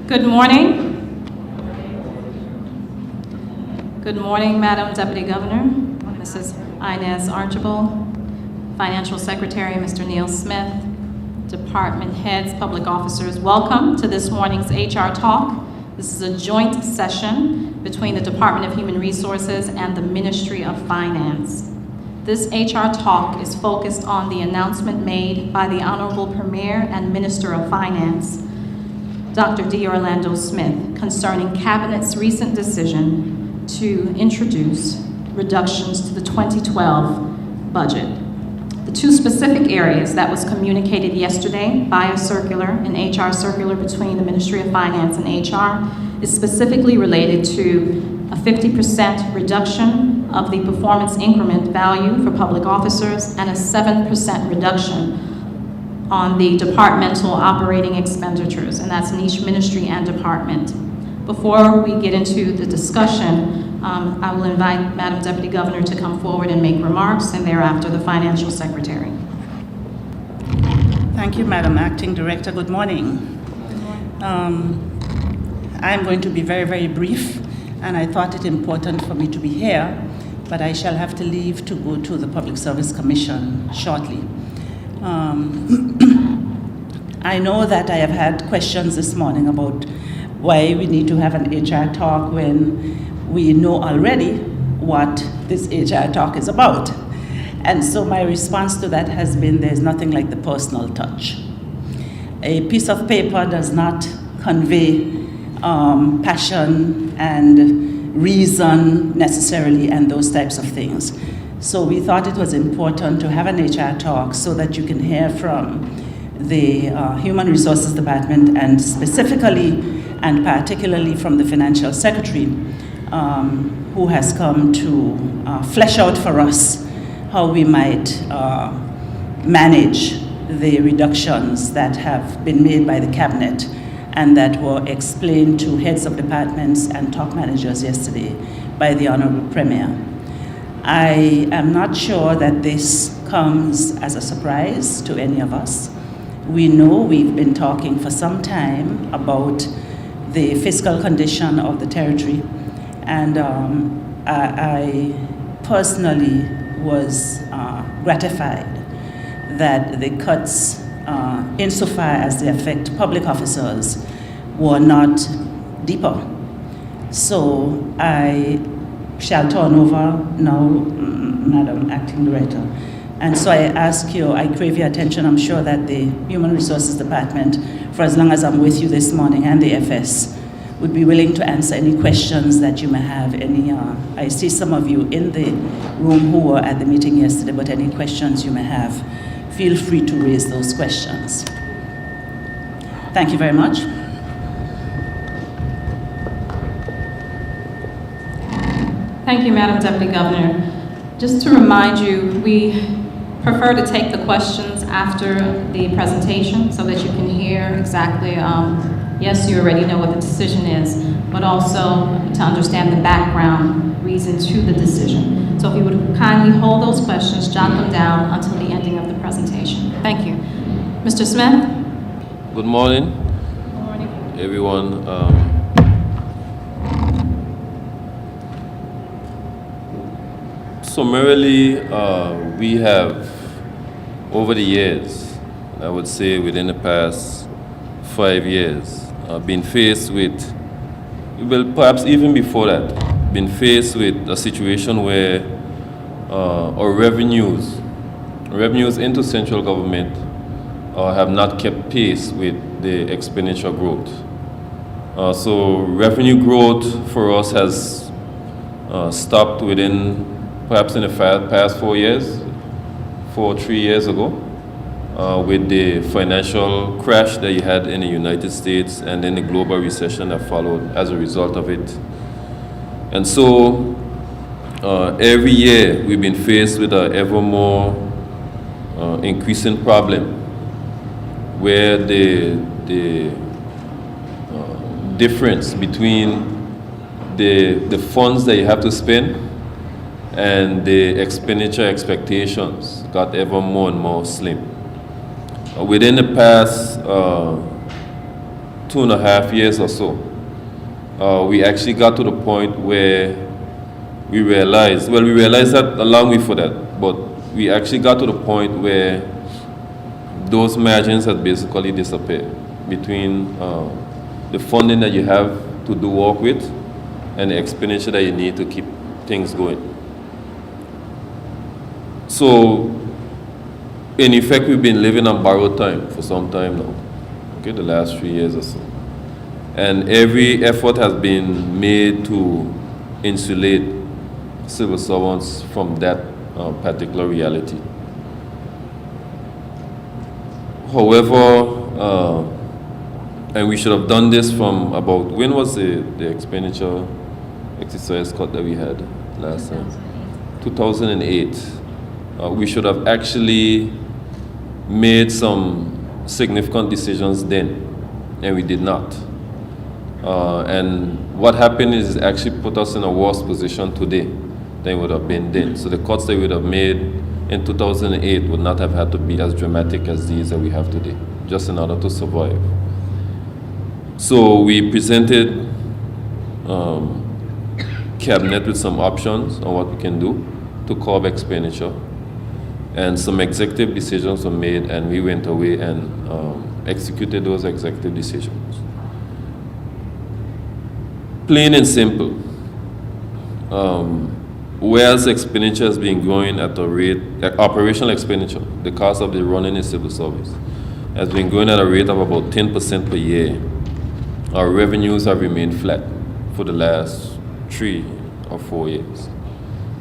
Good morning. Good morning, Madam Deputy Governor, Mrs. Inez Archibald, Financial Secretary, Mr. Neil Smith, department heads, public officers. Welcome to this morning's HR Talk. This is a joint session between the Department of Human Resources and the Ministry of Finance. This HR Talk is focused on the announcement made by the Honorable Premier and Minister of Finance, Dr. D. Orlando Smith, concerning Cabinet's recent decision to introduce reductions to the 2012 budget. The two specific areas that was communicated yesterday by a circular, an HR circular between the Ministry of Finance and HR, is specifically related to a 50% reduction of the performance increment value for public officers and a 7% reduction on the departmental operating expenditures, and that's in each ministry and department. Before we get into the discussion, I will invite Madam Deputy Governor to come forward and make remarks, and thereafter the Financial Secretary. Thank you, Madam Acting Director. Good morning. I'm going to be very, very brief, and I thought it important for me to be here, but I shall have to leave to go to the Public Service Commission shortly. I know that I have had questions this morning about why we need to have an HR talk when we know already what this HR talk is about. And so my response to that has been there's nothing like the personal touch. A piece of paper does not convey passion and reason necessarily and those types of things. So we thought it was important to have an HR talk so that you can hear from the Human Resources Department and specifically and particularly from the Financial Secretary who has come to flesh out for us how we might manage the reductions that have been made by the Cabinet and that were explained to heads of departments and top managers yesterday by the Honorable Premier. I am not sure that this comes as a surprise to any of us. We know we've been talking for some time about the fiscal condition of the territory, and I personally was gratified that the cuts, insofar as they affect public officers, were not deeper. So I shall turn over now, Madam Acting Director. And so I ask you, I crave your attention. I'm sure that the Human Resources Department, for as long as I'm with you this morning, and the FS, would be willing to answer any questions that you may have. I see some of you in the room who were at the meeting yesterday, but any questions you may have, feel free to raise those questions. Thank you very much. Thank you, Madam Deputy Governor. Just to remind you, we prefer to take the questions after the presentation so that you can hear exactly, yes, you already know what the decision is, but also to understand the background reason to the decision. So if you would kindly hold those questions, jot them down until the ending of the presentation. Thank you. Mr. Smith? Good morning. Good morning. Everyone. Summarily, we have, over the years, I would say within the past 5 years, been faced with, well, perhaps even before that, been faced with a situation where our revenues into central government have not kept pace with the expenditure growth. So revenue growth for us has stopped within perhaps in the past 3 years ago, with the financial crash that you had in the United States and then the global recession that followed as a result of it. And so every year we've been faced with an ever more increasing problem where the difference between the funds that you have to spend and the expenditure expectations got ever more and more slim. Within the past 2 2.5 years or so, we actually got to the point where we realized that long before that, but we actually got to the point where those margins had basically disappeared between the funding that you have to do work with and the expenditure that you need to keep things going. So, in effect, we've been living on borrowed time for some time now, okay, the last 3 years or so. And every effort has been made to insulate civil servants from that particular reality. However, and we should have done this from about, when was the expenditure exercise cut that we had last time? 2008. We should have actually made some significant decisions then, and we did not. And what happened is it actually put us in a worse position today than it would have been then. So the cuts that we would have made in 2008 would not have had to be as dramatic as these that we have today, just in order to survive. So we presented Cabinet with some options on what we can do to curb expenditure. And some executive decisions were made, and we went away and executed those executive decisions. Plain and simple. Whereas expenditure has been growing at a rate, operational expenditure, the cost of the running a civil service, has been growing at a rate of about 10% per year. Our revenues have remained flat for the last 3 or 4 years.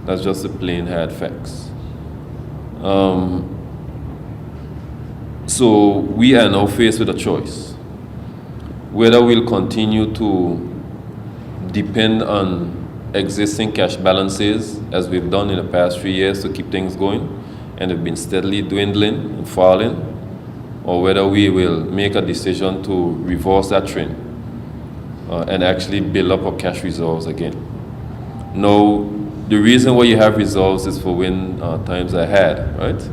That's just the plain hard facts. So we are now faced with a choice. Whether we'll continue to depend on existing cash balances as we've done in the past 3 years to keep things going, and have been steadily dwindling and falling, or whether we will make a decision to reverse that trend and actually build up our cash reserves again. Now, the reason why you have reserves is for when times are hard, right?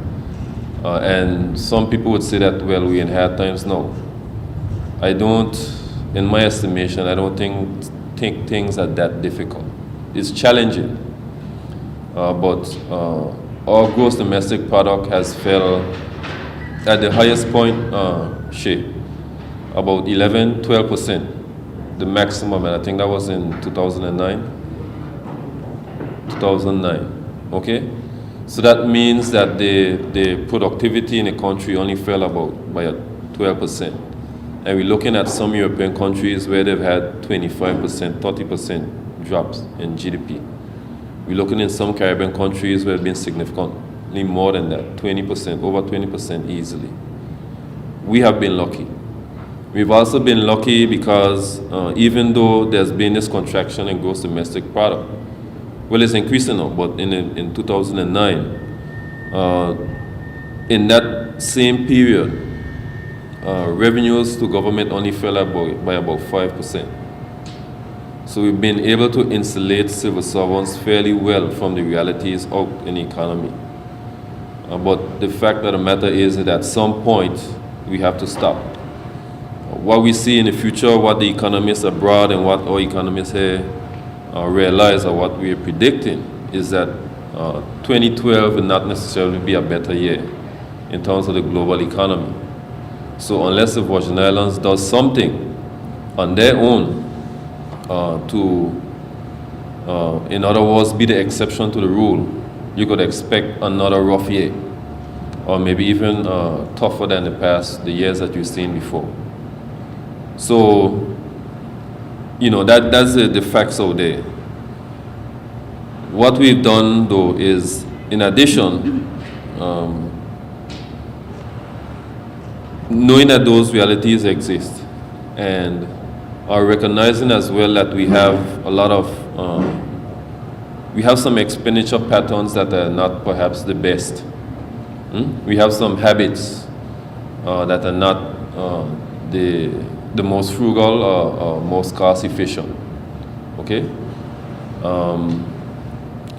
And some people would say that, well, we're in hard times now. I don't, in my estimation, I don't think things are that difficult. It's challenging, but our gross domestic product has fell at the highest point, about 11-12%, the maximum, and I think that was in 2009, okay? So that means that the productivity in the country only fell by 12%. And we're looking at some European countries where they've had 25%, 30% drops in GDP. We're looking in some Caribbean countries where it's been significantly more than that, 20%, over 20% easily. We have been lucky. We've also been lucky because even though there's been this contraction in gross domestic product, well, it's increasing now, but in 2009, in that same period, revenues to government only fell by about 5%. So we've been able to insulate civil servants fairly well from the realities out in the economy. But the fact of the matter is that at some point, we have to stop. What we see in the future, what the economists abroad and what our economists here realize, or what we are predicting, is that 2012 will not necessarily be a better year in terms of the global economy. So unless the Virgin Islands does something on their own in other words, be the exception to the rule, you could expect another rough year, or maybe even tougher than the years that you've seen before. So, that's the facts out there. What we've done, though, is, in addition, knowing that those realities exist, and are recognizing as well that we have a lot of, we have some expenditure patterns that are not perhaps the best. We have some habits that are not the most frugal or most cost efficient. Okay?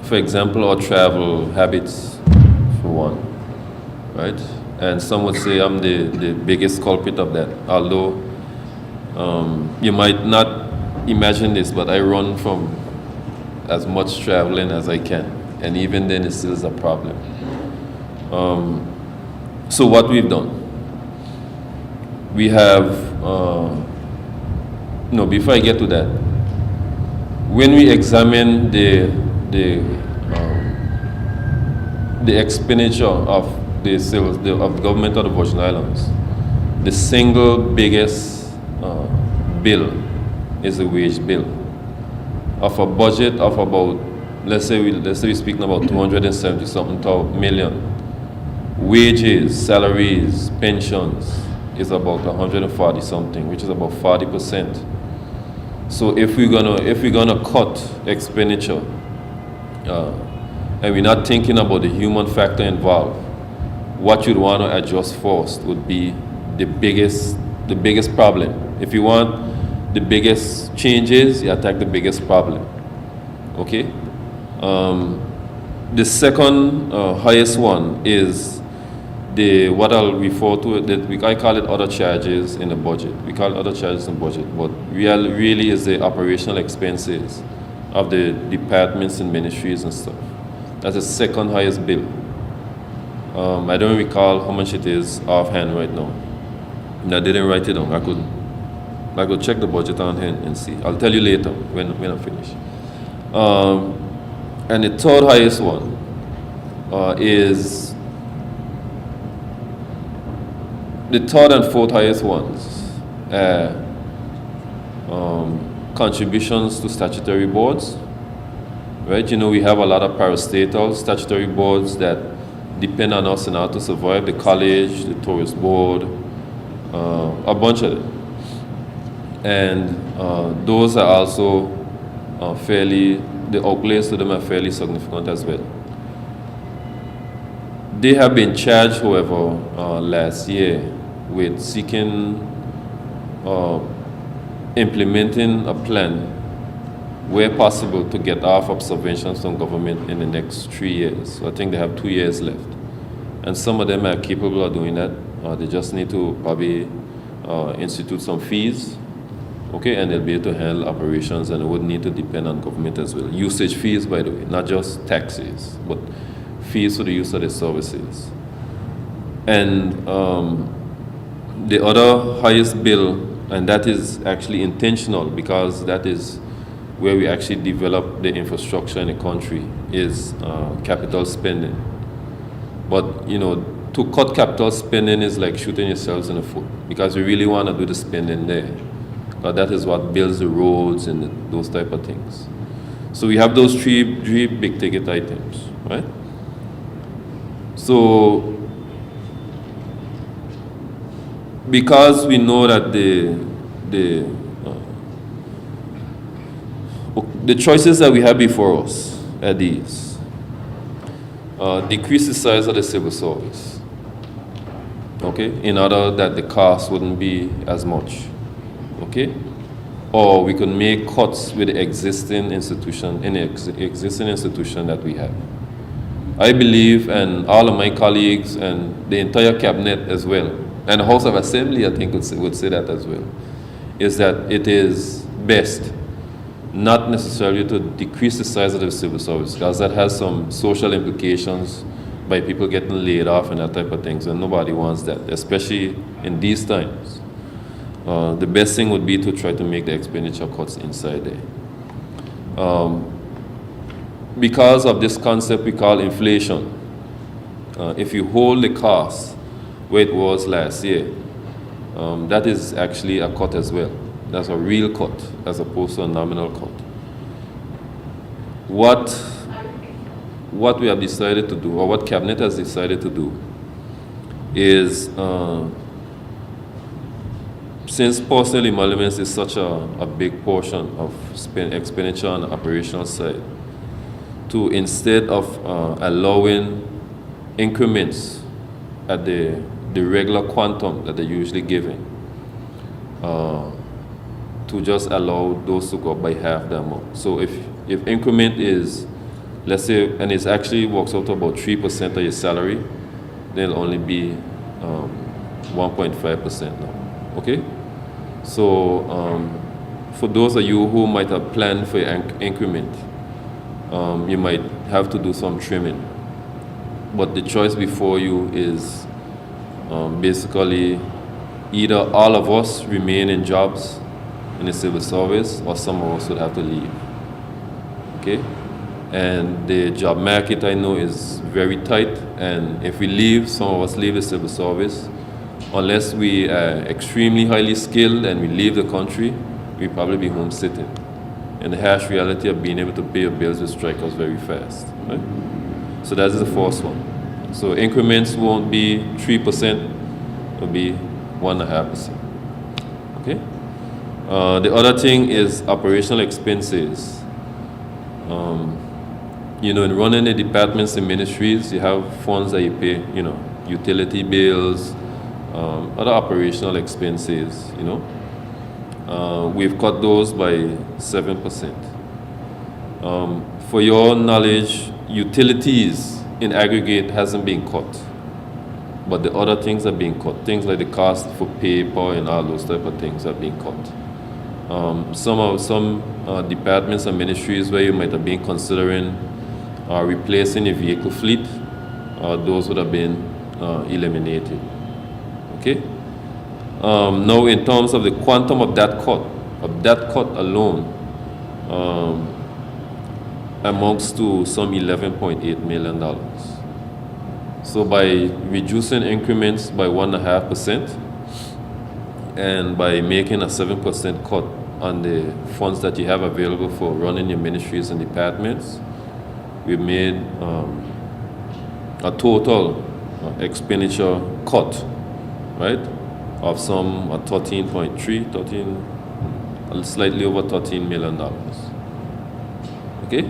For example, our travel habits, for one, right? And some would say I'm the biggest culprit of that, although You might not imagine this, but I run from as much traveling as I can, and even then it still is a problem. So what we've done, we have, no, before I get to that, when we examine the expenditure of the sales of government of the Virgin Islands, the single biggest bill is the wage bill. Of a budget of about, let's say we're speaking about 270 something million. Wages, salaries, pensions is about 140 something, which is about 40%. So if we're gonna cut expenditure, and we're not thinking about the human factor involved, what you'd want to adjust first would be the biggest problem. If you want the biggest changes, you attack the biggest problem. Okay? The second highest one is what I'll refer to, I call it other charges in the budget. We call it other charges in the budget, but really is the operational expenses of the departments and ministries and stuff. That's the second highest bill. I don't recall how much it is offhand right now. And I didn't write it down. I could check the budget on hand and see. I'll tell you later when I finish. And the third highest one is the third and fourth highest ones. Contributions to statutory boards. Right? You know, we have a lot of parastatal statutory boards that depend on us in order to survive. The college, the tourist board, a bunch of them. And those are also the outlays to them are fairly significant as well. They have been charged, however, last year with seeking, implementing a plan where possible to get off of subventions from government in the next 3 years. So I think they have 2 years left. And some of them are capable of doing that. They just need to probably institute some fees, okay, and they'll be able to handle operations, and it wouldn't need to depend on government as well. Usage fees, by the way, not just taxes, but fees for the use of the services. And the other highest bill, and that is actually intentional because that is where we actually develop the infrastructure in the country, is capital spending. But, you know, to cut capital spending is like shooting yourselves in the foot, because we really want to do the spending there. But that is what builds the roads and those type of things. So we have those three big ticket items, right? So because we know that the choices that we have before us are these: decrease the size of the civil service, okay, in order that the cost wouldn't be as much. Okay, or we could make cuts with the existing institution that we have. I believe, and all of my colleagues and the entire cabinet as well, and the House of Assembly, I think would say that as well, is that it is best not necessarily to decrease the size of the civil service, because that has some social implications by people getting laid off and that type of things, and nobody wants that, especially in these times. The best thing would be to try to make the expenditure cuts inside there. Because of this concept we call inflation, if you hold the cost where it was last year, that is actually a cut as well. That's a real cut as opposed to a nominal cut. What we have decided to do, or what Cabinet has decided to do, is since personal emoluments is such a big portion of expenditure on the operational side, to instead of allowing increments at the regular quantum that they're usually giving, to just allow those to go up by half the amount. So if increment is, let's say, and it actually works out to about 3% of your salary, then it'll only be 1.5% now. Okay? So for those of you who might have planned for your increment, you might have to do some trimming. But the choice before you is basically either all of us remain in jobs in the civil service, or some of us would have to leave. Okay? And the job market, I know, is very tight, and if we leave, some of us leave the civil service, unless we are extremely highly skilled and we leave the country, we'll probably be home sitting. And the harsh reality of being able to pay your bills will strike us very fast. Right? So that is the first one. So increments won't be 3%, it'll be 1.5%. Okay? The other thing is operational expenses. In running the departments and ministries, you have funds that you pay, utility bills, other operational expenses, we've cut those by 7%. For your knowledge, utilities in aggregate hasn't been cut, but the other things are being cut. Things like the cost for paper and all those type of things are being cut. Some departments and ministries where you might have been considering replacing a vehicle fleet, those would have been eliminated. Okay. Now, in terms of the quantum of that cut alone, amounts to some $11.8 million. So by reducing increments by 1.5% and by making a 7% cut on the funds that you have available for running your ministries and departments, we've made a total expenditure cut, right, of some 13, slightly over $13 million. Okay?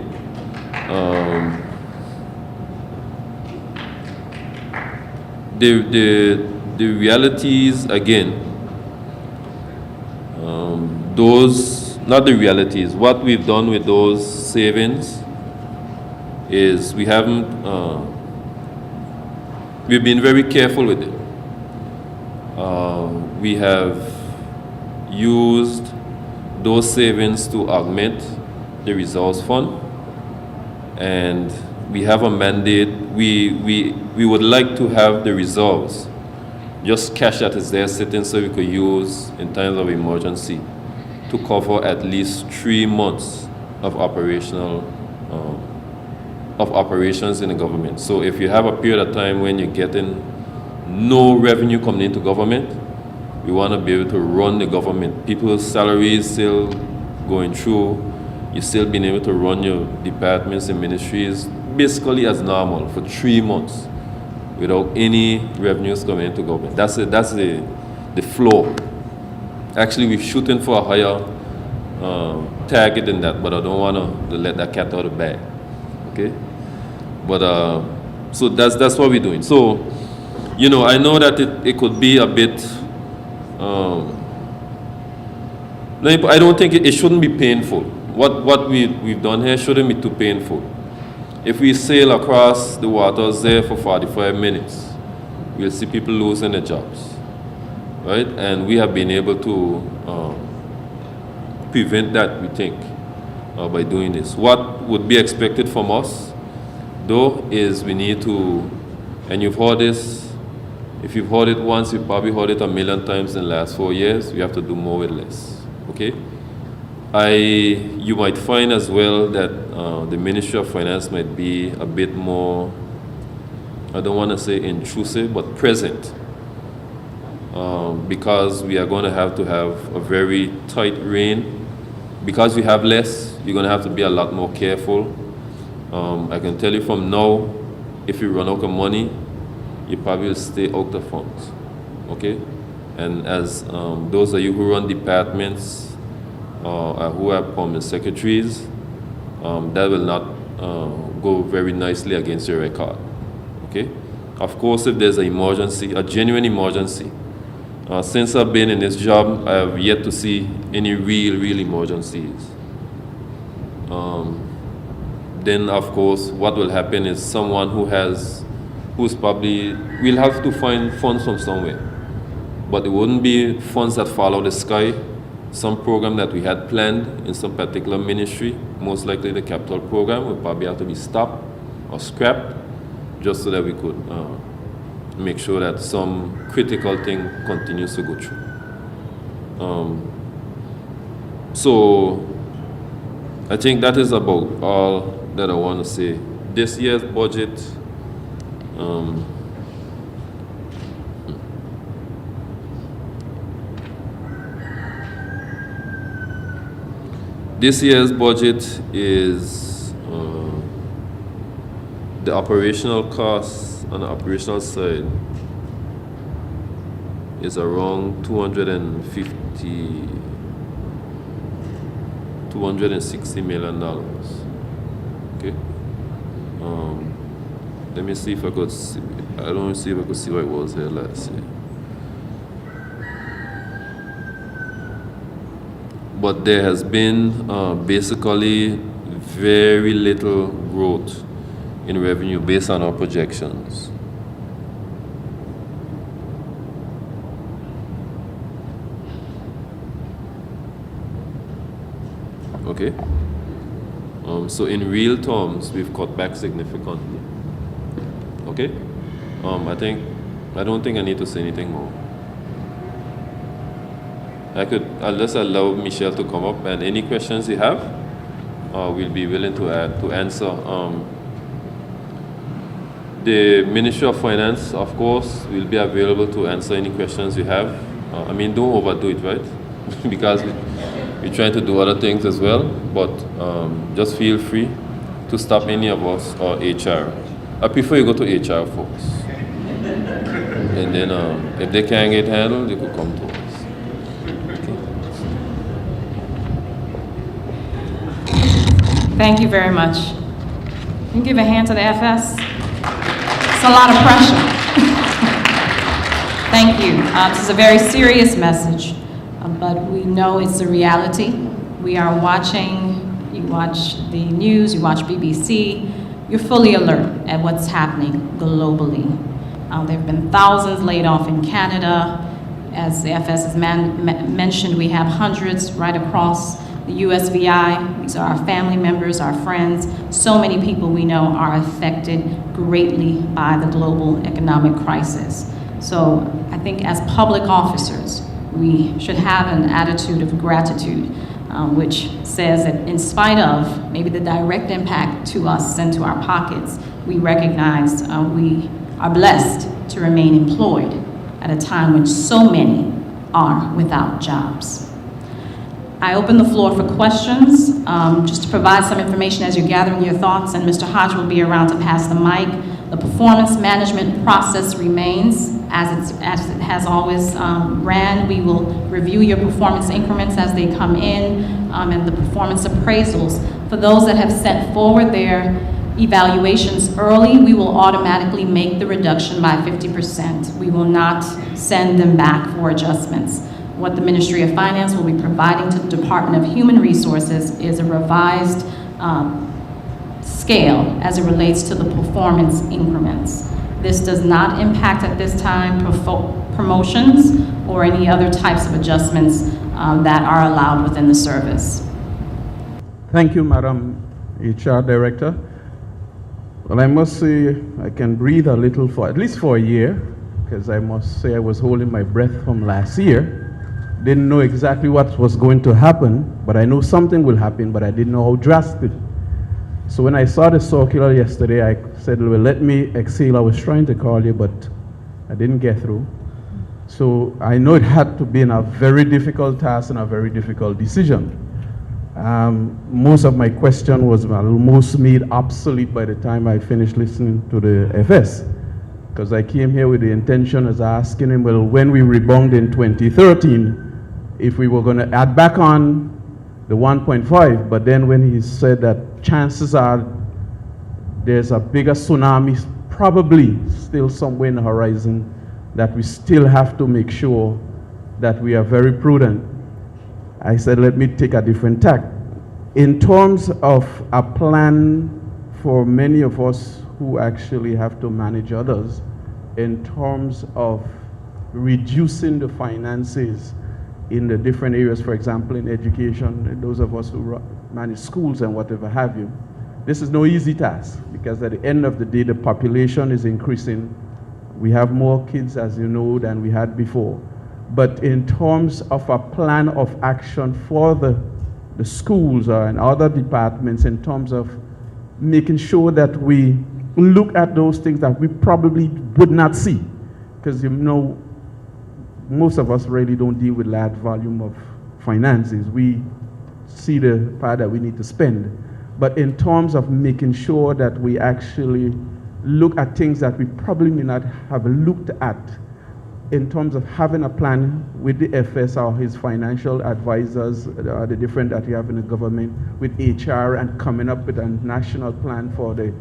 The realities, again, not the realities, what we've done with those savings is we've been very careful with it. We have used those savings to augment the resource fund, and we have a mandate. We would like to have the reserves, just cash that is there sitting so we could use in times of emergency to cover at least 3 months of operations in the government. So if you have a period of time when you're getting no revenue coming into government, we want to be able to run the government. People's salaries still going through, you're still being able to run your departments and ministries basically as normal for 3 months without any revenues coming into government. That's the floor. Actually, we're shooting for a higher target than that, but I don't want to let that cat out of the bag. Okay? But so that's what we're doing. So, I know that it could be a bit. I don't think it shouldn't be painful. What we've done here shouldn't be too painful. If we sail across the waters there for 45 minutes, we'll see people losing their jobs, right? And we have been able to prevent that, we think, by doing this. What would be expected from us, though, is we need to, and you've heard this, if you've heard it once, you've probably heard it 1,000,000 times in the last 4 years, we have to do more with less, okay? You might find as well that the Ministry of Finance might be a bit more, I don't want to say intrusive, but present, because we are going to have a very tight rein. Because we have less, you're going to have to be a lot more careful. I can tell you from now, if you run out of money, you probably will stay out of funds, okay? And as those of you who run departments, who are permanent secretaries, that will not go very nicely against your record. Okay? Of course, if there's an emergency, a genuine emergency, since I've been in this job, I have yet to see any real emergencies. Then, of course, what will happen is someone who's probably, we'll have to find funds from somewhere. But it wouldn't be funds that fall out of the sky. some program that we had planned in some particular ministry, most likely the capital program, will probably have to be stopped or scrapped, just so that we could make sure that some critical thing continues to go through. So I think that is about all that I want to say. This year's budget, this year's budget is the operational costs on the operational side is around $260 million. Okay. Let me see if I could see. I don't see if I could see what it was here last year. But there has been basically very little growth in revenue based on our projections. Okay. So in real terms, we've cut back significantly. Okay. I don't think I need to say anything more. I'll just allow Michelle to come up, and any questions you have, we'll be willing to answer. The Ministry of Finance, of course, will be available to answer any questions you have. Don't overdo it, right? Because we're trying to do other things as well, but just feel free to stop any of us or HR. I prefer you go to HR folks. And then if they can't get handled, they could come to us. Thank you very much. Can you give a hand to the FS? It's a lot of pressure. Thank you. This is a very serious message, but we know it's a reality. We are watching, you watch the news, you watch BBC, you're fully alert at what's happening globally. There have been thousands laid off in Canada. As the FS has mentioned, we have hundreds right across the USVI. These are our family members, our friends. So many people we know are affected greatly by the global economic crisis. So I think as public officers, we should have an attitude of gratitude, which says that in spite of maybe the direct impact to us and to our pockets, we recognize we are blessed to remain employed at a time when so many are without jobs. I open the floor for questions, just to provide some information as you're gathering your thoughts, and Mr. Hodge will be around to pass the mic. The performance management process remains as it has always ran. We will review your performance increments as they come in, and the performance appraisals. For those that have sent forward their evaluations early, we will automatically make the reduction by 50%. We will not send them back for adjustments. What the Ministry of Finance will be providing to the Department of Human Resources is a revised scale as it relates to the performance increments. This does not impact at this time promotions or any other types of adjustments that are allowed within the service. Thank you, Madam HR Director. Well, I must say I can breathe a little for at least for a year, because I must say I was holding my breath from last year. Didn't know exactly what was going to happen, but I know something will happen, but I didn't know how drastic. So when I saw the circular yesterday, I said, well, let me exhale. I was trying to call you, but I didn't get through. So I know it had to be a very difficult task and a very difficult decision. Most of my question was almost made obsolete by the time I finished listening to the FS, because I came here with the intention of asking him, well, when we rebound in 2013, if we were going to add back on the 1.5, but then when he said that chances are there's a bigger tsunami probably still somewhere in the horizon, that we still have to make sure that we are very prudent. I said, let me take a different tack. In terms of a plan for many of us who actually have to manage others, in terms of reducing the finances in the different areas, for example, in education, those of us who manage schools and whatever have you. This is no easy task because at the end of the day, the population is increasing. We have more kids, as you know, than we had before. But in terms of a plan of action for the schools and other departments, in terms of making sure that we look at those things that we probably would not see, because you know, most of us really don't deal with large volume of finances. We see the part that we need to spend. But in terms of making sure that we actually look at things that we probably may not have looked at, in terms of having a plan with the FS or his financial advisors, the different that you have in the government, with HR, and coming up with a national plan for the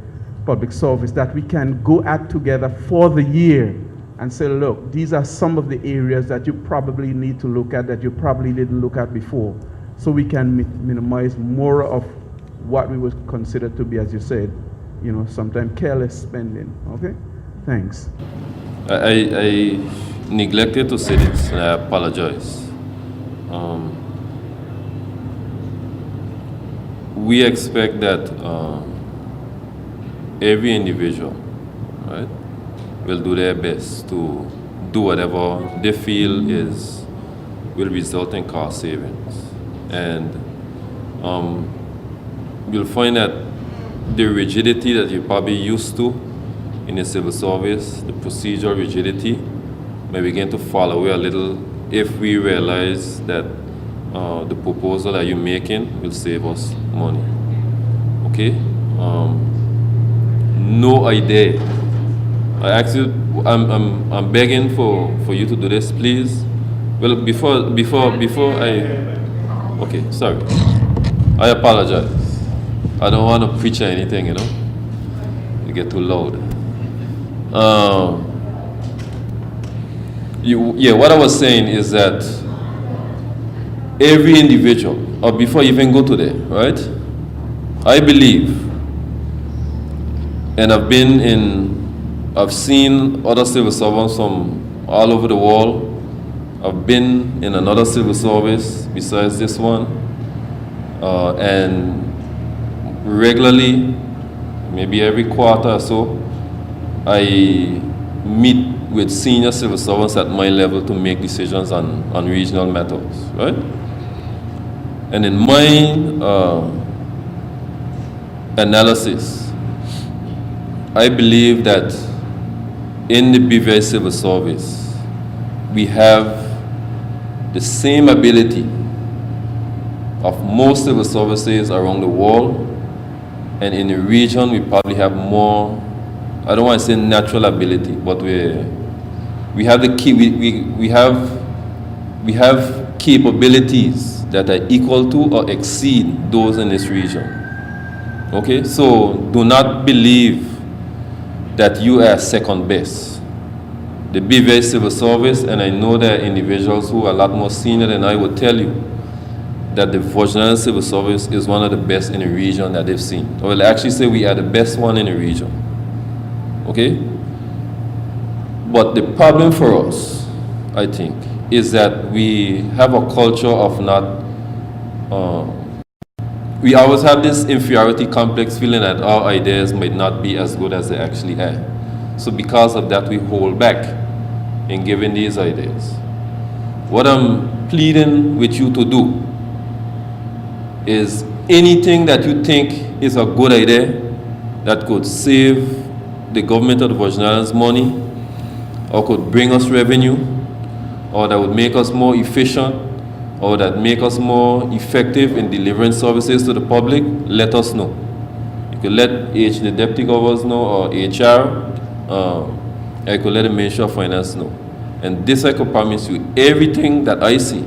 public service that we can go at together for the year and say, look, these are some of the areas that you probably need to look at that you probably didn't look at before, so we can minimize more of what we would consider to be, as you said, you know, sometimes careless spending. Okay? Thanks. I neglected to say this, and I apologize. We expect that every individual, right, will do their best to do whatever they feel will result in cost savings. And you'll find that the rigidity that you're probably used to in the civil service, the procedural rigidity, may begin to fall away a little if we realize that the proposal that you're making will save us money. Okay? No idea. I'm begging for you to do this, please. Well, before okay, sorry. I apologize. I don't want to preach or anything, you know. You get too loud. What I was saying is that every individual, or before you even go to there, right? I believe, and I've seen other civil servants from all over the world. I've been in another civil service besides this one, and regularly, maybe every quarter or so, I meet with senior civil servants at my level to make decisions on regional matters, right? And in my analysis, I believe that in the BVI civil service, we have the same ability of most civil services around the world, and in the region we probably have more, I don't want to say natural ability, but we have the key, we have capabilities that are equal to or exceed those in this region. Okay, so do not believe that you are second best. The BVI civil service, and I know there are individuals who are a lot more senior than I would tell you that the Virginia civil service is one of the best in the region that they've seen. I will actually say we are the best one in the region. Okay? But the problem for us, I think, is that we have a culture of not, we always have this inferiority complex, feeling that our ideas might not be as good as they actually are. So because of that, we hold back in giving these ideas. What I'm pleading with you to do is anything that you think is a good idea that could save the government of the Virgin Islands money, or could bring us revenue, or that would make us more efficient, or that make us more effective in delivering services to the public, let us know. You could let the deputy governors know, or HR, I could let the Ministry of Finance know. And this I could promise you, everything that I see,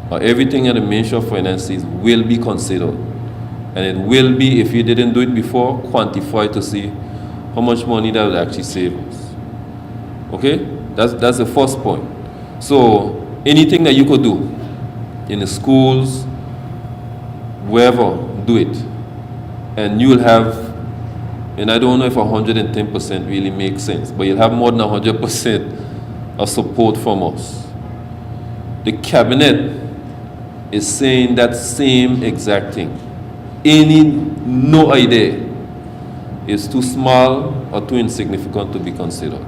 or everything that the Ministry of Finance sees, will be considered. And it will be, if you didn't do it before, quantified to see how much money that would actually save us. Okay? That's the first point. So anything that you could do in the schools, wherever, do it. And you'll have, and I don't know if 110% really makes sense, but you'll have more than 100% of support from us. the cabinet is saying that same exact thing. No idea is too small or too insignificant to be considered.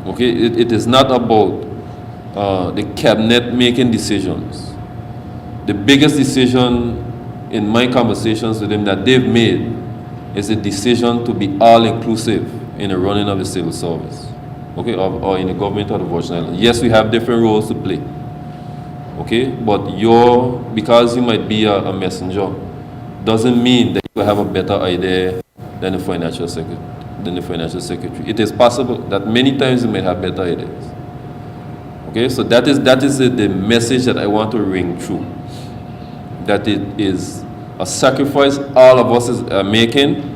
Okay, it is not about the cabinet making decisions. The biggest decision in my conversations with them that they've made is a decision to be all-inclusive in the running of the civil service, okay, or in the government of the Virgin Islands. Yes, we have different roles to play, okay, but because you might be a messenger, doesn't mean that you have a better idea than the financial secretary. It is possible that many times you may have better ideas. Okay, so that is the message that I want to ring through. That it is a sacrifice all of us are making,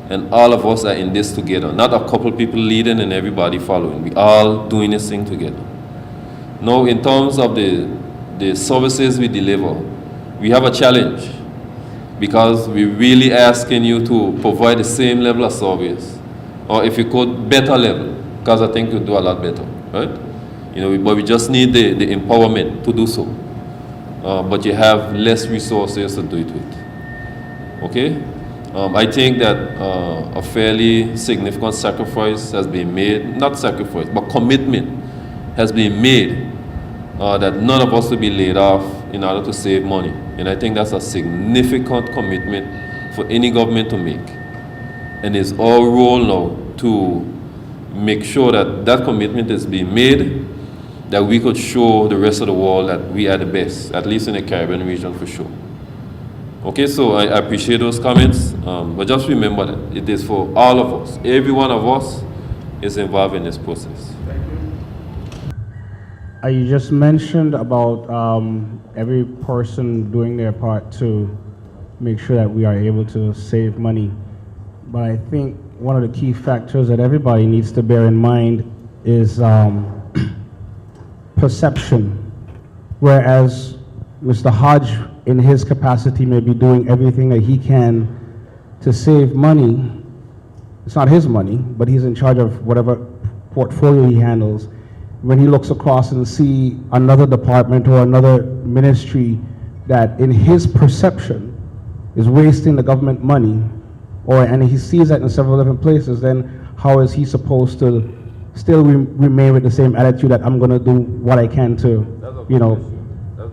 and all of us are in this together. Not a couple people leading and everybody following. We all doing this thing together. Now, in terms of the services we deliver, we have a challenge, because we're really asking you to provide the same level of service, or if you could, better level, because I think you do a lot better, right? But we just need the empowerment to do so. But you have less resources to do it with. Okay? I think that a fairly significant sacrifice has been made, not sacrifice, but commitment has been made that none of us will be laid off in order to save money. And I think that's a significant commitment for any government to make. And it's our role now to make sure that that commitment is being made, that we could show the rest of the world that we are the best, at least in the Caribbean region for sure. Okay, so I appreciate those comments, but just remember that it is for all of us. Every one of us is involved in this process. You just mentioned about every person doing their part to make sure that we are able to save money. But I think one of the key factors that everybody needs to bear in mind is perception. Whereas Mr. Hodge, in his capacity, may be doing everything that he can to save money. It's not his money, but he's in charge of whatever portfolio he handles. When he looks across and see another department or another ministry that in his perception is wasting the government money, and he sees that in several different places, then how is he supposed to still remain with the same attitude that I'm going to do what I can to,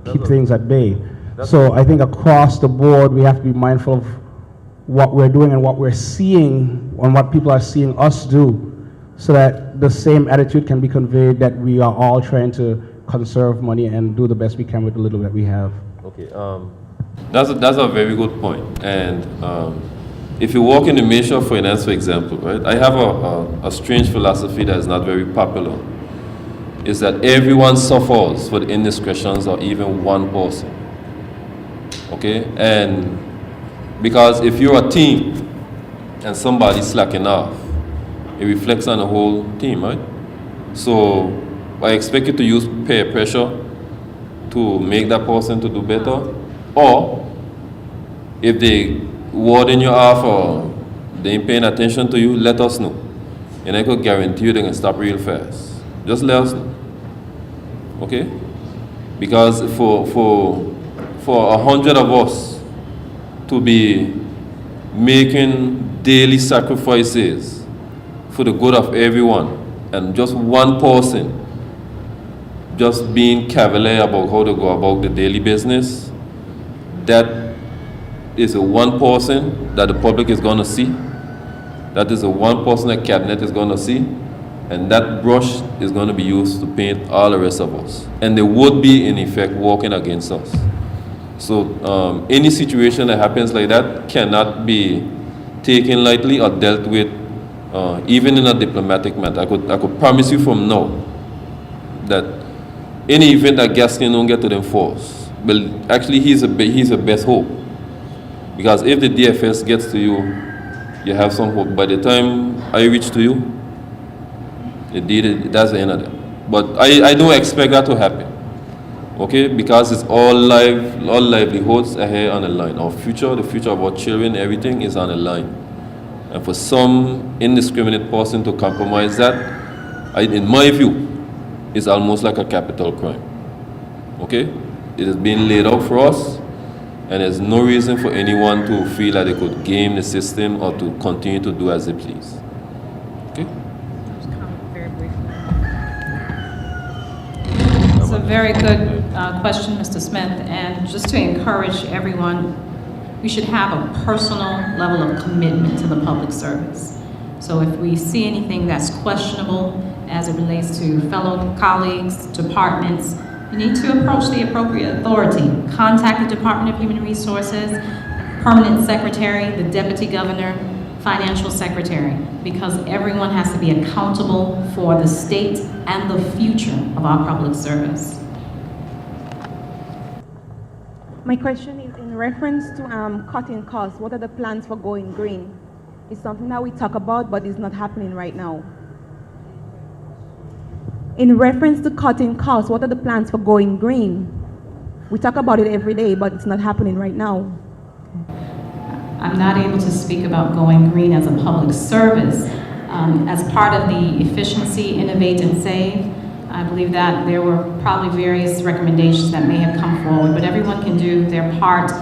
keep things at bay? So I think across the board, we have to be mindful of what we're doing and what we're seeing and what people are seeing us do, so that the same attitude can be conveyed that we are all trying to conserve money and do the best we can with the little that we have. Okay, that's a very good point. And if you work in the Ministry of Finance, for example, right, I have a strange philosophy that is not very popular, is that everyone suffers for the indiscretions of even one person. Okay, and because if you're a team and somebody's slacking off, it reflects on the whole team, right? So I expect you to use peer pressure to make that person to do better, or if they warding you off or they ain't paying attention to you, let us know, and I could guarantee you they can stop real fast. Just let us know, okay? Because for 100 of us to be making daily sacrifices for the good of everyone, and just one person just being cavalier about how to go about the daily business, that is the one person that the public is going to see. That is the one person that cabinet is going to see, and that brush is going to be used to paint all the rest of us, and they would be in effect working against us. So any situation that happens like that cannot be taken lightly or dealt with, even in a diplomatic manner. I could promise you from now that any event that Gaskin don't get to them force, well, actually he's the best hope, because if the DFS gets to you, you have some hope. By the time I reach to you, that's the end of it. But I don't expect that to happen. Okay, because it's all livelihoods are here on the line. Our future, the future of our children, everything is on the line. And for some indiscriminate person to compromise that, in my view, is almost like a capital crime. Okay? It is being laid out for us, and there's no reason for anyone to feel that they could game the system or to continue to do as they please. Okay? It's a very good question, Mr. Smith, and just to encourage everyone, we should have a personal level of commitment to the public service. So if we see anything that's questionable as it relates to fellow colleagues, departments, you need to approach the appropriate authority. Contact the Department of Human Resources, Permanent Secretary, the Deputy Governor, Financial Secretary, because everyone has to be accountable for the state and the future of our public service. My question is in reference to cutting costs. What are the plans for going green? It's something that we talk about, but it's not happening right now. In reference to cutting costs, what are the plans for going green? We talk about it every day, but it's not happening right now. I'm not able to speak about going green as a public service. As part of the efficiency, innovate, and save, I believe that there were probably various recommendations that may have come forward, but everyone can do their part.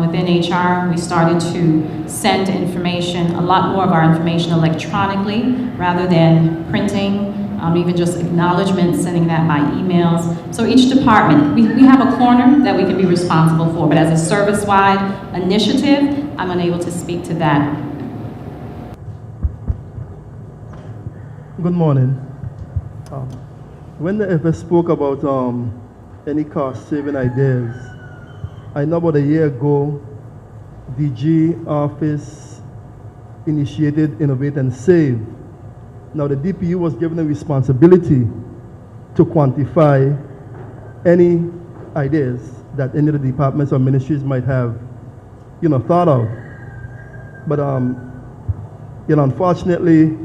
Within HR, we started to send information, a lot more of our information electronically rather than printing, even just acknowledgments, sending that by emails. So each department, we have a corner that we can be responsible for, but as a service-wide initiative, I'm unable to speak to that. Good morning. When the FS spoke about any cost-saving ideas, I know about a year ago, DG office initiated Innovate and Save. Now the DPU was given a responsibility to quantify any ideas that any of the departments or ministries might have, thought of. But unfortunately,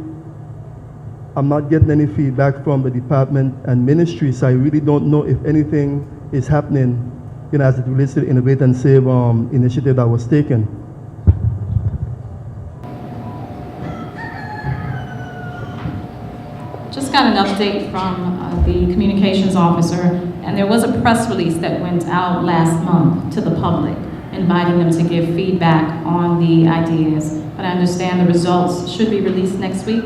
I'm not getting any feedback from the department and ministry, so I really don't know if anything is happening, as it relates to the Innovate and Save initiative that was taken. Just got an update from the communications officer, and there was a press release that went out last month to the public, inviting them to give feedback on the ideas. But I understand the results should be released next week,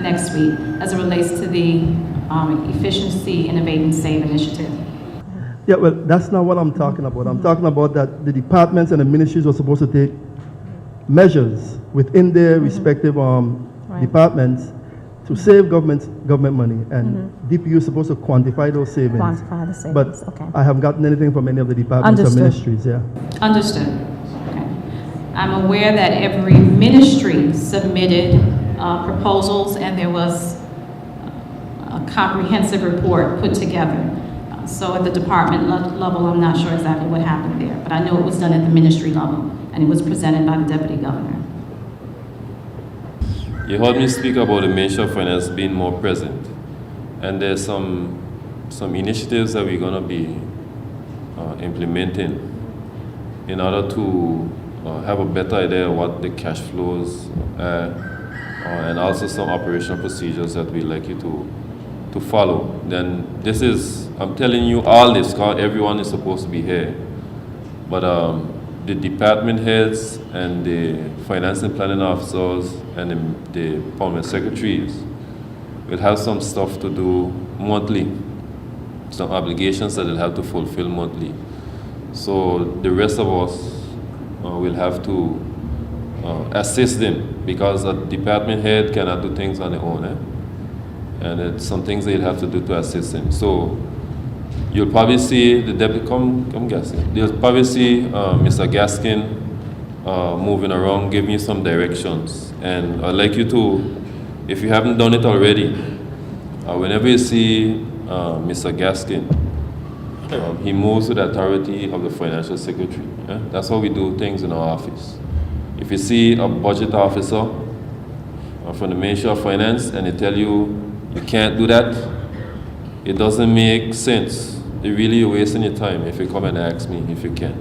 as it relates to the Efficiency, Innovate, and Save initiative. Yeah, well, that's not what I'm talking about. I'm talking about that the departments and the ministries are supposed to take measures within their respective departments to save government money, and DPU is supposed to quantify those savings. Quantify the savings, But okay. I haven't gotten anything from any of the departments or ministries, yeah. Understood. Okay. I'm aware that every ministry submitted proposals, and there was a comprehensive report put together. So at the department level, I'm not sure exactly what happened there, but I know it was done at the ministry level, and it was presented by the Deputy Governor. You heard me speak about the Ministry of Finance being more present, and there's some initiatives that we're going to be implementing in order to have a better idea of what the cash flows are, and also some operational procedures that we'd like you to follow. Then this is, I'm telling you all this because everyone is supposed to be here, but the department heads and the finance and planning officers and the permanent secretaries will have some stuff to do monthly, some obligations that they'll have to fulfill monthly. So the rest of us will have to assist them, because a department head cannot do things on their own, and it's some things they'll have to do to assist them. So you'll probably see the deputy, come Gaskin. You'll probably see Mr. Gaskin moving around, giving you some directions. And I'd like you to, if you haven't done it already, whenever you see Mr. Gaskin, he moves with the authority of the financial secretary. That's how we do things in our office. If you see a budget officer from the Ministry of Finance and they tell you you can't do that, it doesn't make sense. You're really wasting your time if you come and ask me if you can.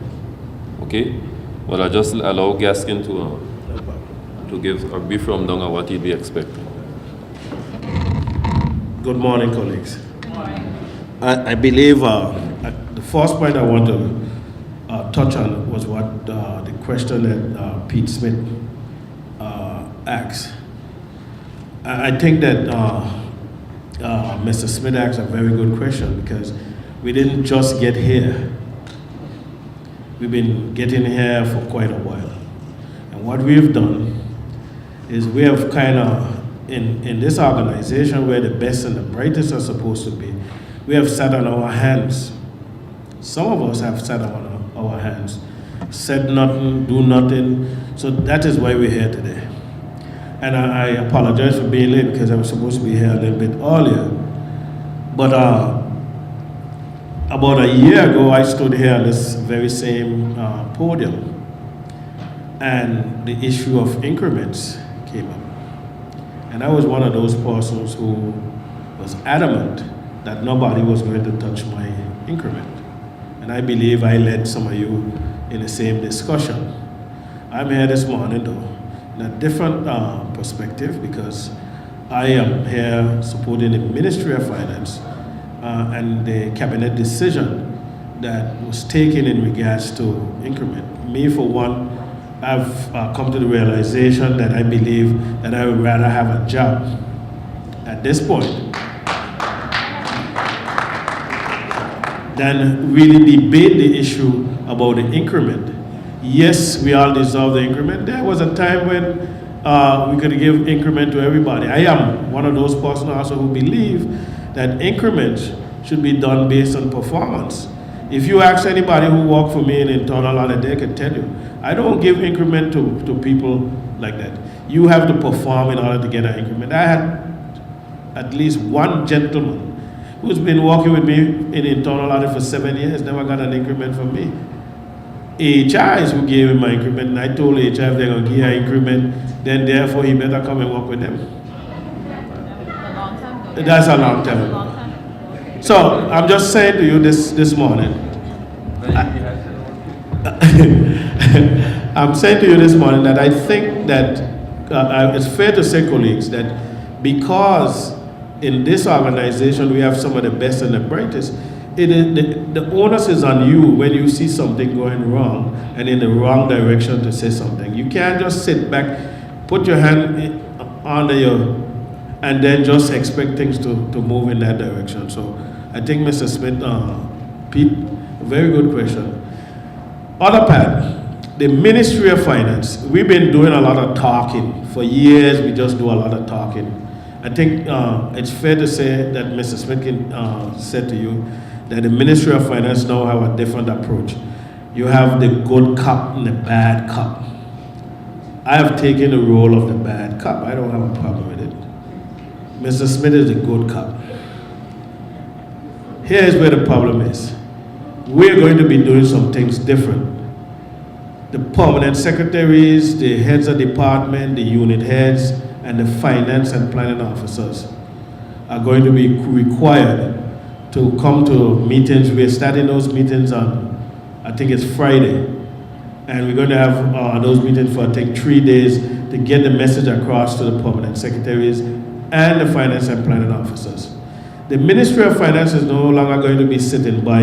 Okay? Well, I just allow Gaskin to give a brief rundown of what he'd be expecting. Good morning, colleagues. Good morning. I believe the first point I want to touch on was what the question that Pete Smith asked. I think that Mr. Smith asked a very good question, because we didn't just get here. We've been getting here for quite a while. And what we've done is we have kind of, in this organization where the best and the brightest are supposed to be, we have sat on our hands. Some of us have sat on our hands, said nothing, do nothing. So that is why we're here today. And I apologize for being late, because I was supposed to be here a little bit earlier. But about a year ago, I stood here on this very same podium, and the issue of increments came up. And I was one of those persons who was adamant that nobody was going to touch my increment. And I believe I led some of you in the same discussion. I'm here this morning, though, in a different perspective, because I am here supporting the Ministry of Finance and the cabinet decision that was taken in regards to increment. Me, for one, I've come to the realization that I believe that I would rather have a job at this point than really debate the issue about the increment. Yes, we all deserve the increment. There was a time when we could give increment to everybody. I am one of those persons also who believe that increments should be done based on performance. If you ask anybody who worked for me in internal audit, they can tell you, I don't give increment to people like that. You have to perform in order to get an increment. I had at least one gentleman who's been working with me in internal audit for 7 years, never got an increment from me. HR is who gave him my increment, and I told HR if they're going to give an increment, then therefore he better come and work with them. That's a long time. So I'm just saying to you this morning, I'm saying to you this morning that I think that it's fair to say, colleagues, that because in this organization we have some of the best and the brightest, the onus is on you when you see something going wrong and in the wrong direction to say something. You can't just sit back, put your hand under your, and then just expect things to move in that direction. So I think Mr. Smith, Pete, very good question. Other part, the Ministry of Finance, we've been doing a lot of talking. For years, we just do a lot of talking. I think it's fair to say that Mr. Smith can said to you that the Ministry of Finance now have a different approach. You have the good cop and the bad cop. I have taken the role of the bad cop. I don't have a problem with it. Mr. Smith is a good cop. Here's where the problem is. We're going to be doing some things different. The permanent secretaries, the heads of department, the unit heads, and the finance and planning officers are going to be required to come to meetings. We're starting those meetings on, I think it's Friday. And we're going to have those meetings for, I think, 3 days to get the message across to the permanent secretaries and the finance and planning officers. The Ministry of Finance is no longer going to be sitting by,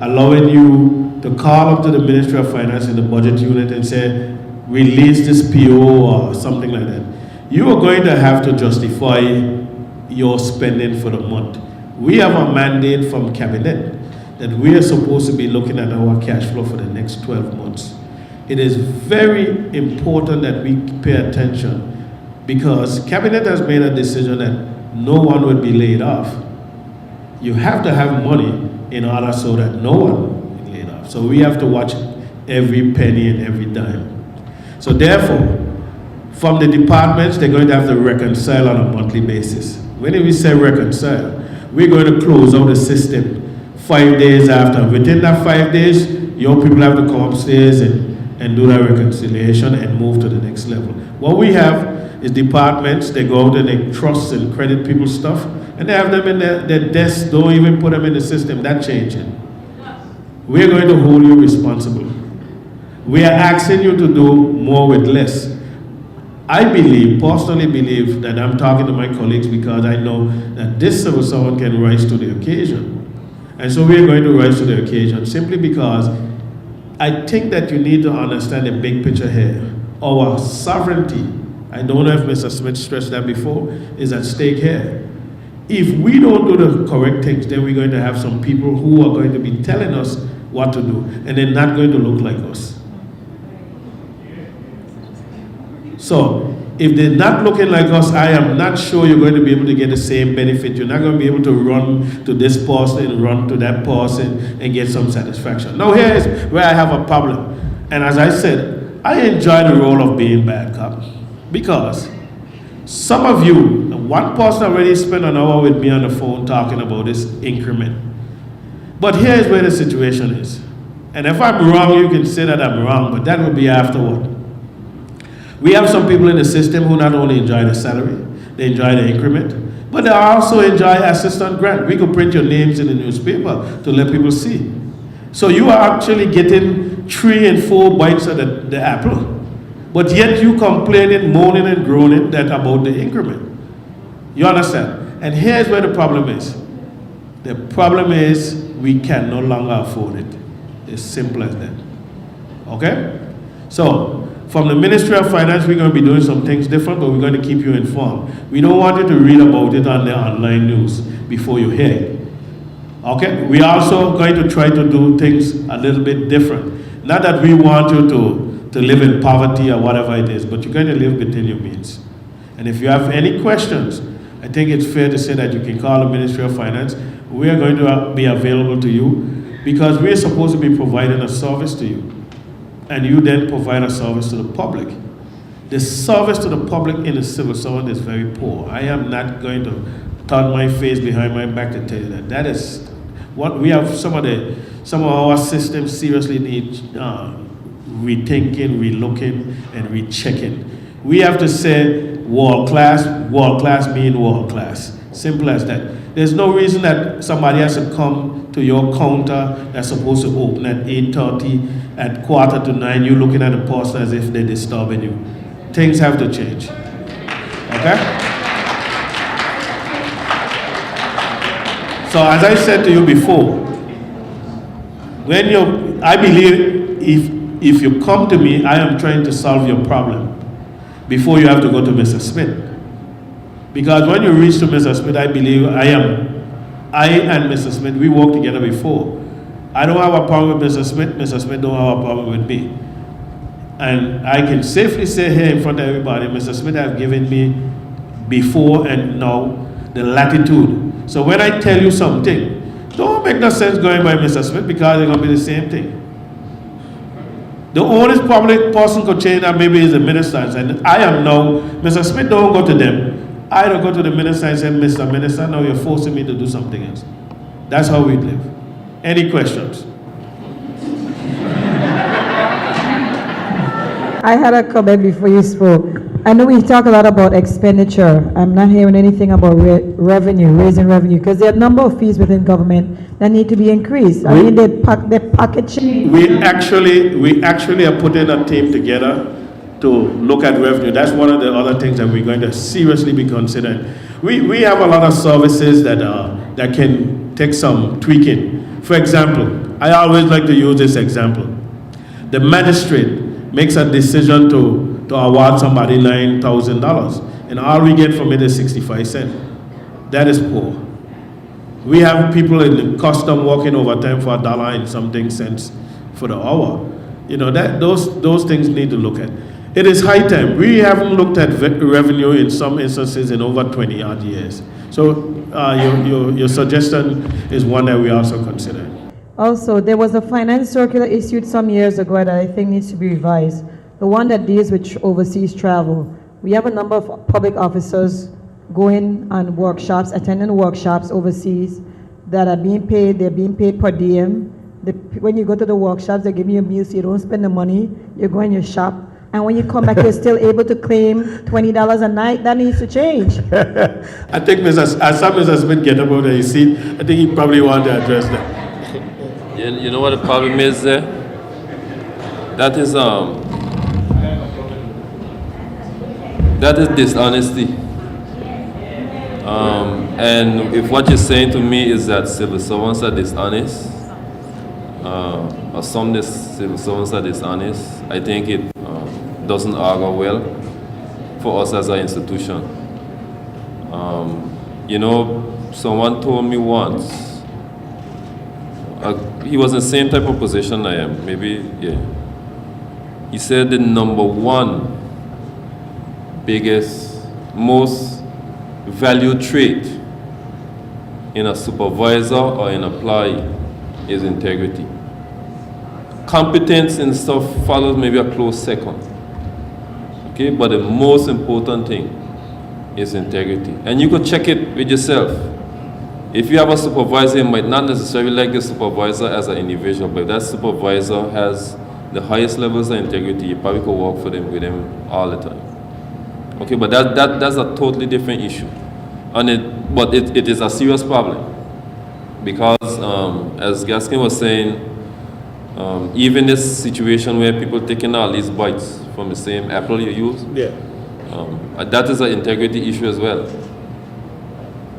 allowing you to call up to the Ministry of Finance in the budget unit and say, release this PO or something like that. You are going to have to justify your spending for the month. We have a mandate from Cabinet that we are supposed to be looking at our cash flow for the next 12 months. It is very important that we pay attention, because Cabinet has made a decision that no one would be laid off. You have to have money in order so that no one is laid off. So we have to watch every penny and every dime. So therefore, from the departments, they're going to have to reconcile on a monthly basis. When we say reconcile, we're going to close out the system 5 days after. Within that 5 days, your people have to come upstairs and do that reconciliation and move to the next level. What we have is departments, they go out and they trust and credit people's stuff, and they have them in their desks, don't even put them in the system. That's changing. We're going to hold you responsible. We are asking you to do more with less. I personally believe that I'm talking to my colleagues because I know that this civil servant can rise to the occasion. And so we are going to rise to the occasion simply because I think that you need to understand the big picture here. Our sovereignty, I don't know if Mr. Smith stressed that before, is at stake here. If we don't do the correct things, then we're going to have some people who are going to be telling us what to do, and they're not going to look like us. So, if they're not looking like us, I am not sure you're going to be able to get the same benefit. You're not going to be able to run to this person, run to that person, and get some satisfaction. Now, here is where I have a problem. And as I said, I enjoy the role of being bad cop because some of you, one person already spent an hour with me on the phone talking about this increment. But here's where the situation is. And if I'm wrong, you can say that I'm wrong, but that will be afterward. We have some people in the system who not only enjoy the salary, they enjoy the increment, but they also enjoy assistant grant. We could print your names in the newspaper to let people see. So you are actually getting 3 and 4 bites of the apple. But yet you complaining, moaning and groaning about the increment. You understand? And here's where the problem is. The problem is we can no longer afford it. It's simple as that. Okay? So, from the Ministry of Finance, we're going to be doing some things different, but we're going to keep you informed. We don't want you to read about it on the online news before you hear it. Okay? We're also going to try to do things a little bit different. Not that we want you to live in poverty or whatever it is, but you're going to live within your means. And if you have any questions, I think it's fair to say that you can call the Ministry of Finance. We are going to be available to you because we're supposed to be providing a service to you. And you then provide a service to the public. The service to the public in a civil servant is very poor. I am not going to turn my face behind my back to tell you that. That is what we have. Some of our systems seriously need rethinking, relooking, and rechecking. We have to say world class mean world class. Simple as that. There's no reason that somebody has to come to your counter that's supposed to open at 8:30, at 8:45, you're looking at a person as if they're disturbing you. Things have to change. Okay? So as I said to you before, I believe if you come to me, I am trying to solve your problem before you have to go to Mr. Smith. Because when you reach to Mr. Smith, I believe I and Mr. Smith, we worked together before. I don't have a problem with Mr. Smith. Mr. Smith don't have a problem with me. And I can safely say here in front of everybody, Mr. Smith has given me before and now the latitude. So when I tell you something, don't make no sense going by Mr. Smith because it's going to be the same thing. The only probably person could change that maybe is the ministers. And I am now, Mr. Smith don't go to them. I don't go to the minister and say, Mr. Minister, now you're forcing me to do something else. That's how we live. Any questions? I had a comment before you spoke. I know we talk a lot about expenditure. I'm not hearing anything about revenue, raising revenue, because there are a number of fees within government that need to be increased. I mean, the packaging. We actually are putting a team together to look at revenue. That's one of the other things that we're going to seriously be considering. We have a lot of services that can take some tweaking. For example, I always like to use this example. The magistrate makes a decision to award somebody $9,000, and all we get from it is 65 cents. That is poor. We have people in the custom working overtime for $1 and something cents for the hour. You know, those things need to look at. It is high time. We haven't looked at revenue in some instances in over 20 odd years. So your suggestion is one that we also consider. Also, there was a finance circular issued some years ago that I think needs to be revised. The one that deals with overseas travel. We have a number of public officers going on workshops, attending workshops overseas that are being paid. They're being paid per diem. When you go to the workshops, they give you a meal so you don't spend the money. You go in your shop. And when you come back, you're still able to claim $20 a night. That needs to change. I think I saw Mr. Smith get up out of his seat. I think he probably wanted to address that. You know what the problem is there? That is dishonesty. And if what you're saying to me is that civil servants are dishonest, or some civil servants are dishonest, I think it doesn't augur well for us as an institution. You know, someone told me once, he was in the same type of position I am, maybe, yeah. He said the number one biggest, most valued trait in a supervisor or an employee is integrity. Competence and stuff follows maybe a close second. Okay, but the most important thing is integrity. And you could check it with yourself. If you have a supervisor, you might not necessarily like the supervisor as an individual, but if that supervisor has the highest levels of integrity, you probably could work with him all the time. Okay, but that's a totally different issue. But it is a serious problem. Because as Gaskin was saying, even this situation where people taking all these bites from the same apple you use, that is an integrity issue as well.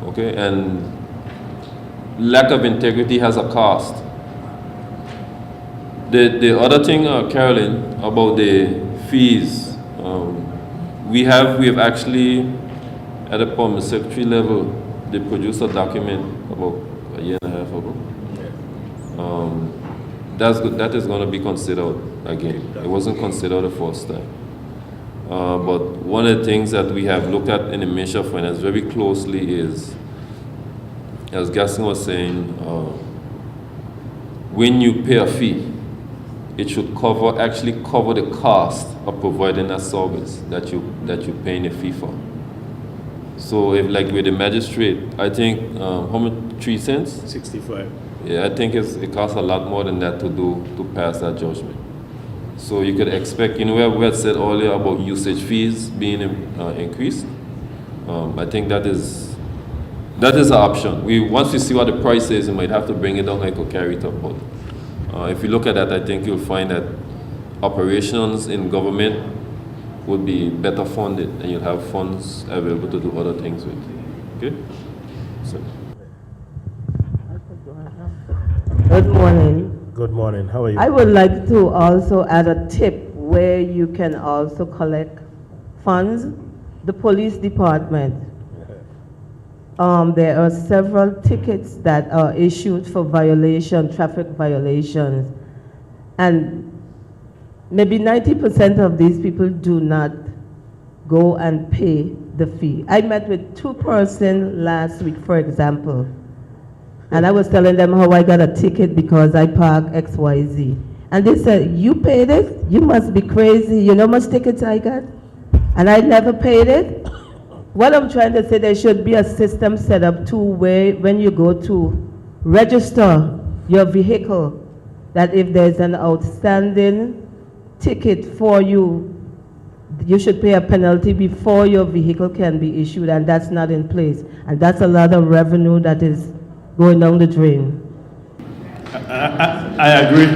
Okay, and lack of integrity has a cost. The other thing, Carolyn, about the fees, we have actually at a permanent secretary level, they produced a document about a year and a half ago. That is going to be considered again. It wasn't considered the first time. But one of the things that we have looked at in the Ministry of Finance very closely is, as Gaston was saying, when you pay a fee, it should actually cover the cost of providing that service that you're paying a fee for. So if, like with the magistrate, I think, how much, 3 cents? 65. Yeah, I think it costs a lot more than that to pass that judgment. So you could expect, we had said earlier about usage fees being increased. I think that is an option. Once we see what the price is, we might have to bring it down like to carry it up. But if you look at that, I think you'll find that operations in government would be better funded, and you'll have funds available to do other things with. Okay? So. Good morning. Good morning. How are you? I would like to also add a tip where you can also collect funds. The police department. There are several tickets that are issued for traffic violations. And maybe 90% of these people do not go and pay the fee. I met with 2 persons last week, for example. And I was telling them how I got a ticket because I parked XYZ. And they said, "You paid it? You must be crazy. You know how much tickets I got? And I never paid it?" What I'm trying to say, there should be a system set up too where when you go to register your vehicle, that if there's an outstanding ticket for you, you should pay a penalty before your vehicle can be issued, and that's not in place. And that's a lot of revenue that is going down the drain. I agree.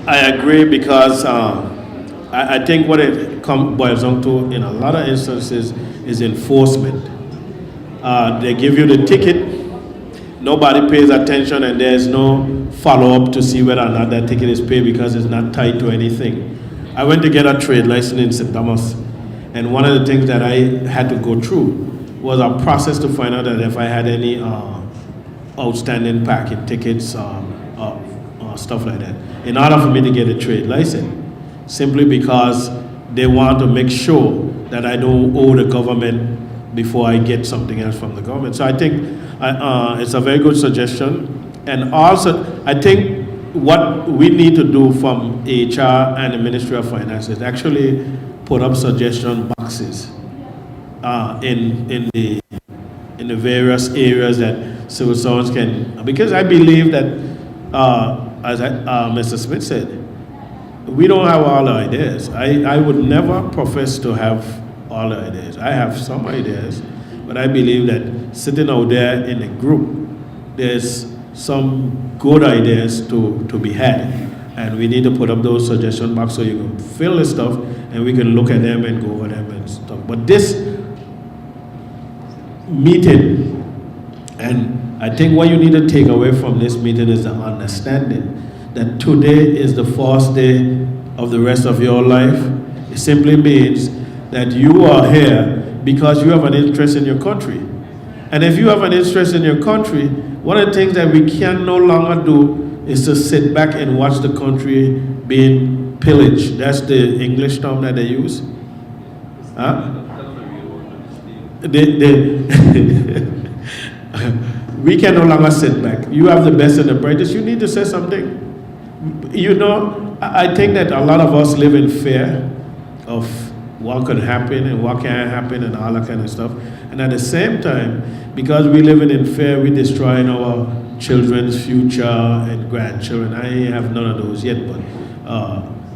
I agree because I think what it boils down to in a lot of instances is enforcement. They give you the ticket, nobody pays attention, and there's no follow-up to see whether or not that ticket is paid because it's not tied to anything. I went to get a trade license in St. Thomas, and one of the things that I had to go through was a process to find out that if I had any outstanding parking tickets, stuff like that, in order for me to get a trade license, simply because they want to make sure that I don't owe the government before I get something else from the government. So I think it's a very good suggestion. And also, I think what we need to do from HR and the Ministry of Finance is actually put up suggestion boxes in the various areas that civil servants can, because I believe that, as Mr. Smith said, we don't have all the ideas. I would never profess to have all the ideas. I have some ideas, but I believe that sitting out there in a group, there's some good ideas to be had. And we need to put up those suggestion boxes so you can fill the stuff and we can look at them and go over them and stuff. But this meeting. And I think what you need to take away from this meeting is the understanding that today is the first day of the rest of your life. It simply means that you are here because you have an interest in your country. And if you have an interest in your country, one of the things that we can no longer do is to sit back and watch the country being pillaged. That's the English term that they use. Huh? We can no longer sit back. You have the best and the brightest. You need to say something. You know, I think that a lot of us live in fear of what could happen and what can't happen and all that kind of stuff. And at the same time, because we live in fear, we're destroying our children's future and grandchildren. I have none of those yet, but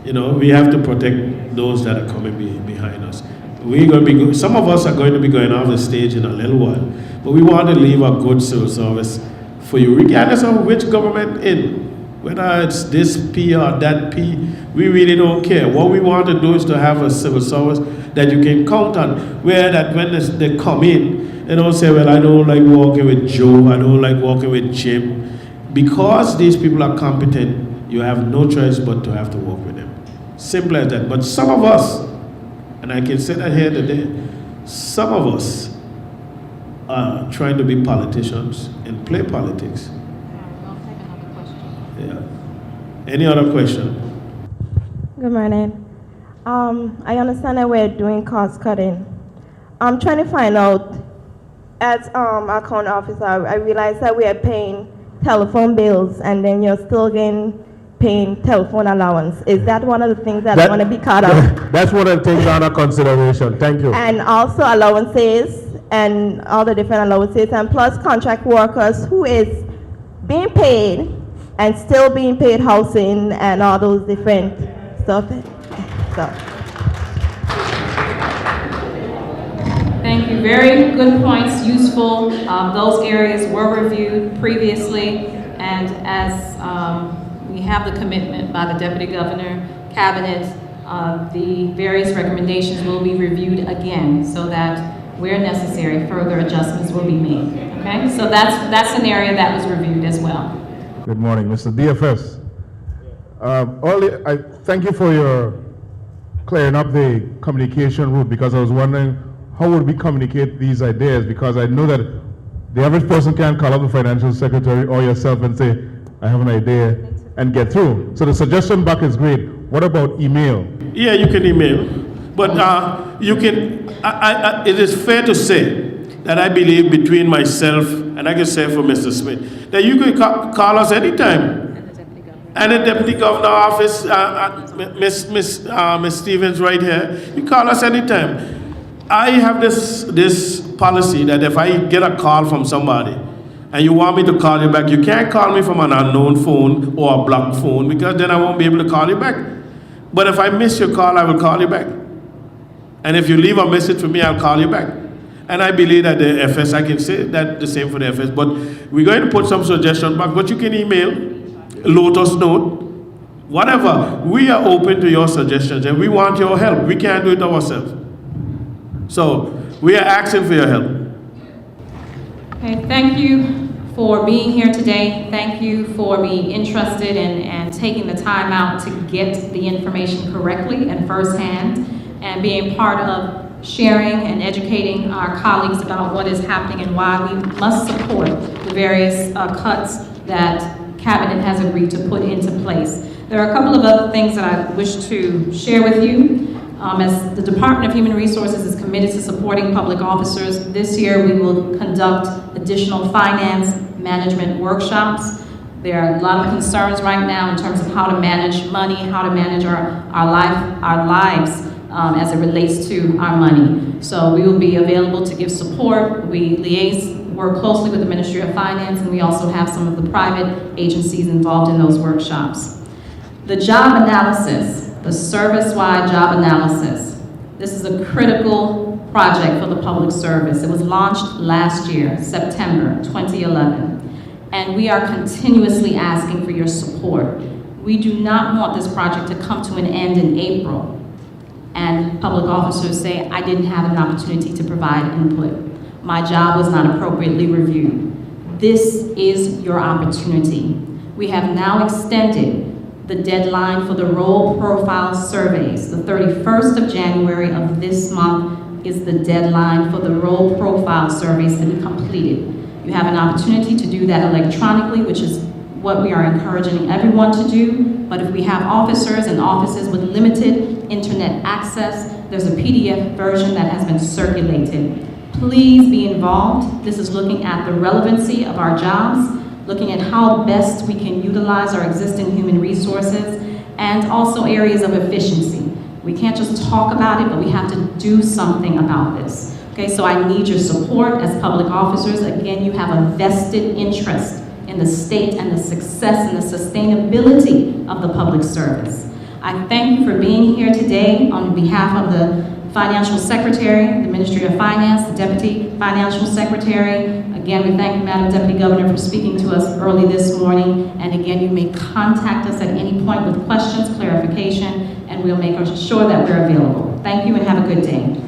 you know, we have to protect those that are coming behind us. We're going to be some of us are going to be going off the stage in a little while, but we want to leave a good civil service for you, regardless of which government in. Whether it's this P or that P, we really don't care. What we want to do is to have a civil service that you can count on, where that when they come in, they don't say, well, I don't like working with Joe, I don't like working with Jim. Because these people are competent, you have no choice but to have to work with them. Simple as that. But some of us, and I can say that here today, some of us are trying to be politicians and play politics. Yeah. Any other question? Good morning. I understand that we're doing cost cutting. I'm trying to find out, as account officer, I realize that we are paying telephone bills and then you're still paying telephone allowance. Is that one of the things that I want to be caught up? That's one of the things under consideration. Thank you. And also allowances and all the different allowances, and plus contract workers who is being paid and still being paid housing and all those different stuff. Thank you. Very good points, useful. Those areas were reviewed previously, and as we have the commitment by the Deputy Governor, Cabinet, the various recommendations will be reviewed again so that where necessary, further adjustments will be made. Okay, so that's an area that was reviewed as well. Good morning, Mr. DFS. I thank you for your clearing up the communication route, because I was wondering how would we communicate these ideas, because I know that the average person can't call up the financial secretary or yourself and say, I have an idea, and get through. So the suggestion back is great. What about email? Yeah, you can email, but you can. It is fair to say that I believe between myself and I can say for Mr. Smith that you can call us anytime. And the Deputy Governor office, Miss Stevens right here, you call us anytime. I have this policy that if I get a call from somebody and you want me to call you back, you can't call me from an unknown phone or a blocked phone, because then I won't be able to call you back. But if I miss your call, I will call you back. And if you leave a message for me, I'll call you back. And I believe that the FS, I can say that the same for the FS, but we're going to put some suggestions back, but you can email, Lotus note, whatever. We are open to your suggestions and we want your help. We can't do it ourselves. So we are asking for your help. Okay, thank you for being here today. Thank you for being interested and taking the time out to get the information correctly and firsthand, and being part of sharing and educating our colleagues about what is happening and why we must support the various cuts that Cabinet has agreed to put into place. There are a couple of other things that I wish to share with you. As the Department of Human Resources is committed to supporting public officers, this year we will conduct additional finance management workshops. There are a lot of concerns right now in terms of how to manage money, how to manage our lives as it relates to our money. So we will be available to give support. We work closely with the Ministry of Finance, and we also have some of the private agencies involved in those workshops. The job analysis, the service-wide job analysis, this is a critical project for the public service. It was launched last year, September 2011, and we are continuously asking for your support. We do not want this project to come to an end in April and public officers say, I didn't have an opportunity to provide input. my job was not appropriately reviewed. This is your opportunity. We have now extended the deadline for the role profile surveys. The 31st of January of this month is the deadline for the role profile surveys to be completed. You have an opportunity to do that electronically, which is what we are encouraging everyone to do. But if we have officers and offices with limited internet access, there's a PDF version that has been circulated. Please be involved. This is looking at the relevancy of our jobs, looking at how best we can utilize our existing human resources, and also areas of efficiency. We can't just talk about it, but we have to do something about this. Okay, so I need your support as public officers. Again, you have a vested interest in the state and the success and the sustainability of the public service. I thank you for being here today on behalf of the Financial Secretary, the Ministry of Finance, the Deputy Financial Secretary. Again, we thank you, Madam Deputy Governor, for speaking to us early this morning. And again, you may contact us at any point with questions, clarification, and we'll make sure that we're available. Thank you and have a good day.